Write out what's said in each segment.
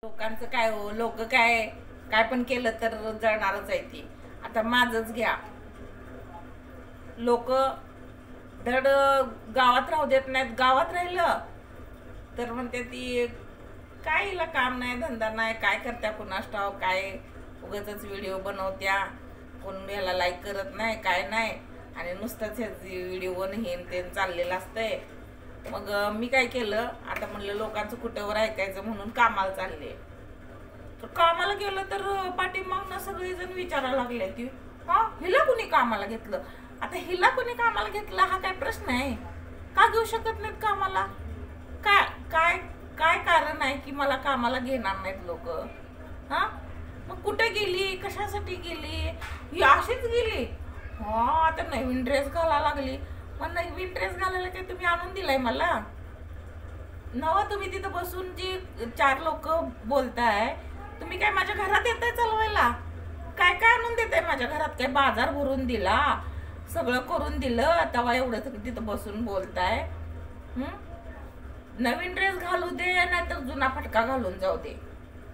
लोकांचं काय हो, लोक काय काय पण केलं तर जळणारच आहे ती. आता माझंच घ्या, लोक धड गावात राहू देत नाहीत. गावात राहिलं तर म्हणते ती काय हिला काम नाही धंदा नाही, काय करत्या कुणास ठाव, काय उगाचच व्हिडिओ बनवत्या, कोण याला लाईक करत नाही काय नाही, आणि नुसतंच व्हिडिओ हेन ते चाललेलं असतंय. मग मी काय केलं, आता म्हणलं लोकांचं कुठेवर ऐकायचं म्हणून कामाला चालले. तर कामाला गेलं तर पाठीमागनं सगळेजण विचारायला लागले की हा हिला कुणी कामाला घेतलं. आता हिला कुणी कामाला घेतलं हा काय प्रश्न आहे का? घेऊ शकत नाहीत कामाला? काय काय काय कारण आहे की मला कामाला घेणार नाहीत लोक? हा, मग कुठे गेली, कशासाठी गेली? ही अशीच गेली. हा, आता नवीन ड्रेस घालायला लागली. मग नवीन ड्रेस घालायला काय तुम्ही आणून दिलाय मला? नवा तुम्ही तिथं बसून जी चार लोक बोलताय, तुम्ही काय माझ्या घरात येताय चालवायला? काय काय आणून देताय माझ्या घरात? काय बाजार भरून दिला, सगळं करून दिलं, तेव्हा एवढं तिथं बसून बोलताय? नवीन ड्रेस घालू दे नाहीतर जुना फटका घालून जाऊ दे,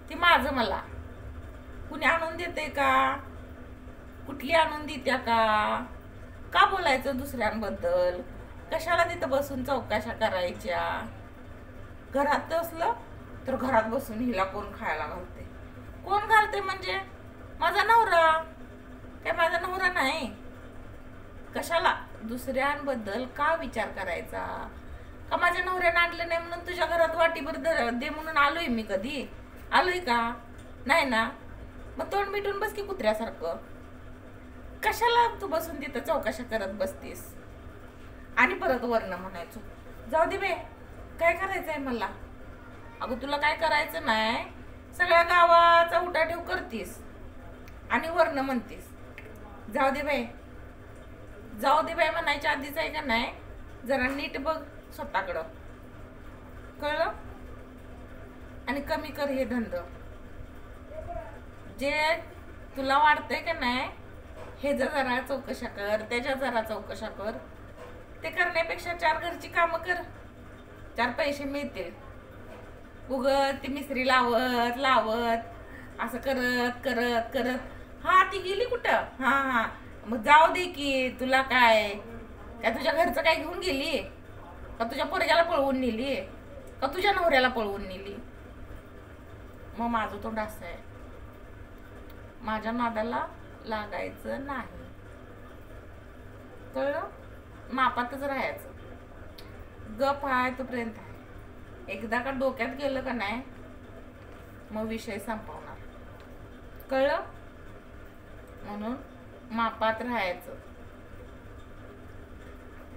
ती माझं मला. कुणी आणून देते का? कुठली आणून देत्या का? का बोलायचं दुसऱ्यांबद्दल? कशाला तिथं बसून चौकशा करायच्या? घरात असलं तर घरात बसून हिला कोण खायला घालते? कोण घालते म्हणजे माझा नवरा. काय माझा नवरा नाही? कशाला दुसऱ्यांबद्दल का विचार करायचा? का माझ्या नवऱ्यानं आणलं नाही म्हणून तुझ्या घरात वाटीभर दे म्हणून आलोय मी? कधी आलोय का? नाही ना. मग तोंड मिटून बस की कुत्र्यासारखं. कशाला तू बसून तिथं चौकशा करत बसतीस? आणि परत वर्ण म्हणायचो जाऊ दे बे, काय करायचंय मला? अगं तुला काय करायचं नाही, सगळ्या गावाचा उठाठेव करतीस आणि वर्ण म्हणतीस. जाऊ दे बाई, जाऊ दे बाई म्हणायच्या आधीच आहे का नाही जरा नीट बघ स्वतःकडं, कळलं? आणि कमी कर हे धंद. जे तुला वाटतंय का नाही हे जरा चौकशा कर, त्याच्या जरा चौकशा कर. ते करण्यापेक्षा चार घरची कामं कर, चार पैसे मिळतील. उगत ती मिस्त्री लावत लावत असं करत करत करत हा ती गेली कुठं? हा हा, मग जाऊ दे की. तुला काय काय तुझ्या घरचं काय घेऊन गेली का? तुझ्या पोरग्याला पळवून नेली का? तुझ्या नवऱ्याला पळवून नेली? मग माझं तोंड असं आहे, माझ्या नादाला लागायचं नाही, कळलं? मापातच राहायचं. गप आहे तोपर्यंत आहे. एकदा का डोक्यात गेलं का नाही मग विषय संपवणार, कळलं? म्हणून मापात राहायचं.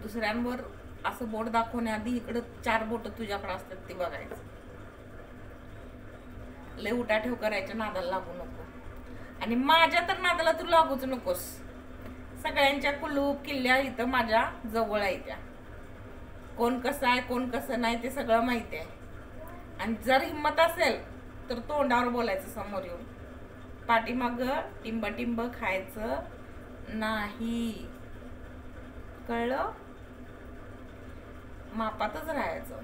दुसऱ्यांवर असं बोट दाखवण्याआधी इकडं चार बोट तुझ्याकडे असतात ते बघायचं. लय उठाठेव करायच्या नादाला लागू नको. आणि माझ्या तर नादाला तू लागूच नकोस. सगळ्यांच्या कुलूप किल्ल्या इथं माझ्या जवळ आहे. त्या कोण कसं आहे कोण कसं नाही ते सगळं माहिती आहे. आणि जर हिंमत असेल तर तोंडावर बोलायचं समोर येऊन. पाठीमाग टिंब टिंब खायचं नाही, कळलं? मापातच राहायचं.